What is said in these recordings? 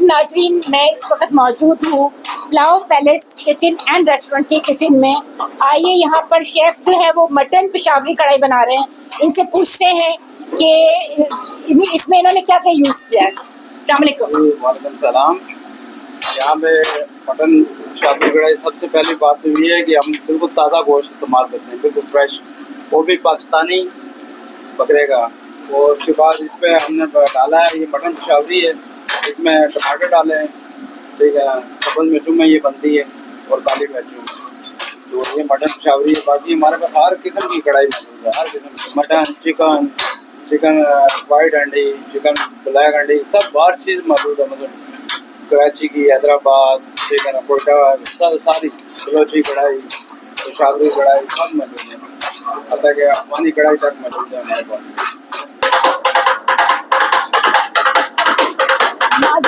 नाजरीन, मैं इस वक्त मौजूद हूँ pulao palace kitchen and restaurant की किचन में। आइए यहाँ पर शेफ जो है वो मटन पेशावरी कढ़ाई बना रहे हैं। इनसे पूछते हैं कि इसमें इन्होंने क्या क्या यूज़ किया है। वालेकुम सलाम। यहाँ पे मटन पेशावरी कढ़ाई सबसे पहली बात तो ये है कि हम बिल्कुल ताज़ा गोश्त इस्तेमाल करते हैं, बिल्कुल फ्रेश, वो भी पाकिस्तानी बकरे का। और उसके बाद इसमें हमने डाला है, ये मटन पेशावरी है, इसमें टमाटर डाले हैं, ठीक है, सब्ज़ मिर्चों में ये बनती है और काली मिर्चों। तो ये मटन पेशावरी है। बाकी हमारे पास हर किस्म की कढ़ाई मौजूद है, हर किस्म की मटन, चिकन वाइट अंडी, चिकन ब्लैक अंडी, सब हर चीज़ मौजूद है। मतलब कराची की, हैदराबाद, चिकन कोयटा, सारी बलोची कढ़ाई, पेशावरी कढ़ाई सब मौजूद है, अतः कि अफगानी कढ़ाई तक मौजूद है हमारे पास।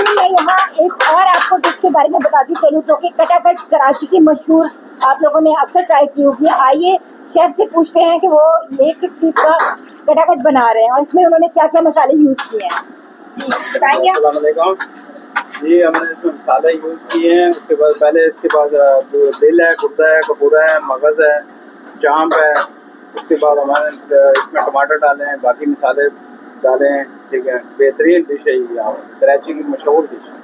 मैं यहाँ एक और आपको जिसके बारे में बताती चलूँ तो कि कटाकट कराची की मशहूर, आप लोगों ने अक्सर ट्राई की होगी। आइए शेफ से पूछते हैं कि वो ये किस चीज़ का कटाकट बना रहे हैं और इसमें उन्होंने क्या क्या मसाले यूज़ किए हैं। जी बताइए। जी हमने इसमें मसाले यूज़ किए हैं। उसके बाद पहले इसके बाद दिल है, गुर्दा है, कपूरा है, मगज़ है, चाँप है। उसके बाद हमारे इसमें टमाटर डाले हैं, बाकी मसाले डाले हैं, ठीक है। बेहतरीन डिश है ये, यहाँ कराची की मशहूर डिश है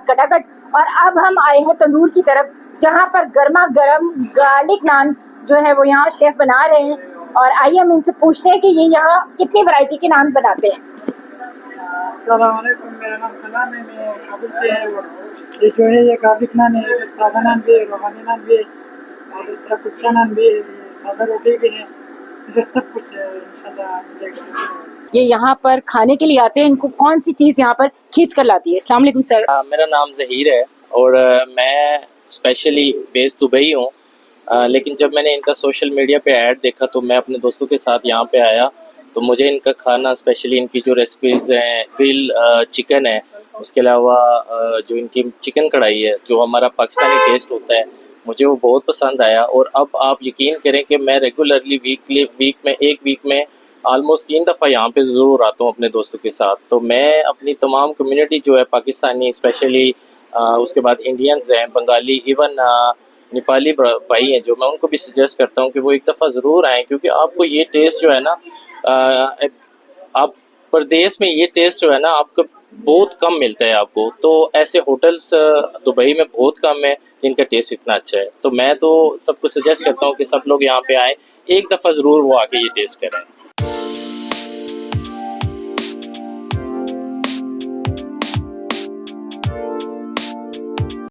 कटाकट। और अब हम आए हैं तंदूर की तरफ, जहाँ पर गर्मा गर्म गार्लिक नान जो है वो यहाँ शेफ बना रहे हैं। और आइए हम इनसे पूछते हैं कि ये यहाँ कितनी वैरायटी के नान बनाते हैं। अस्सलामुअलैकुम, मेरा नाम सलाम है, मैं काबुल से है। और ये जो है ये गार्लिक नान है, सादा नान भी है, रोहानी नान भी है, और दूसरा कुच्चा नान भी है, सादा रोटी भी है, इधर सब कुछ है इंशाल्लाह मिलेगा। ये यहाँ पर खाने के लिए आते हैं, इनको कौन सी चीज़ यहाँ पर खींच कर लाती है। अस्सलाम वालेकुम सर। मेरा नाम ज़हीर है और मैं स्पेशली बेस्ड दुबई हूँ, लेकिन जब मैंने इनका सोशल मीडिया पे ऐड देखा तो मैं अपने दोस्तों के साथ यहाँ पे आया। तो मुझे इनका खाना, स्पेशली इनकी जो रेसिपीज़ हैं, ग्रिल चिकन है, उसके अलावा जो इनकी चिकन कढ़ाई है, जो हमारा पाकिस्तानी टेस्ट होता है, मुझे वो बहुत पसंद आया। और अब आप यकीन करें कि मैं रेगुलरली एक वीक में ऑलमोस्ट 3 दफ़ा यहाँ पे ज़रूर आता हूँ अपने दोस्तों के साथ। तो मैं अपनी तमाम कम्युनिटी जो है पाकिस्तानी, स्पेशली उसके बाद इंडियंस हैं, बंगाली, इवन नेपाली भाई हैं, जो मैं उनको भी सजेस्ट करता हूँ कि वो एक दफ़ा ज़रूर आएँ, क्योंकि आपको ये टेस्ट जो है ना, आप परदेश में ये टेस्ट जो है ना आपको बहुत कम मिलता है आपको। तो ऐसे होटल्स दुबई में बहुत कम है जिनका टेस्ट इतना अच्छा है। तो मैं तो सबको सजेस्ट करता हूँ कि सब लोग यहाँ पे आएँ, एक दफ़ा ज़रूर वो आके ये टेस्ट करें।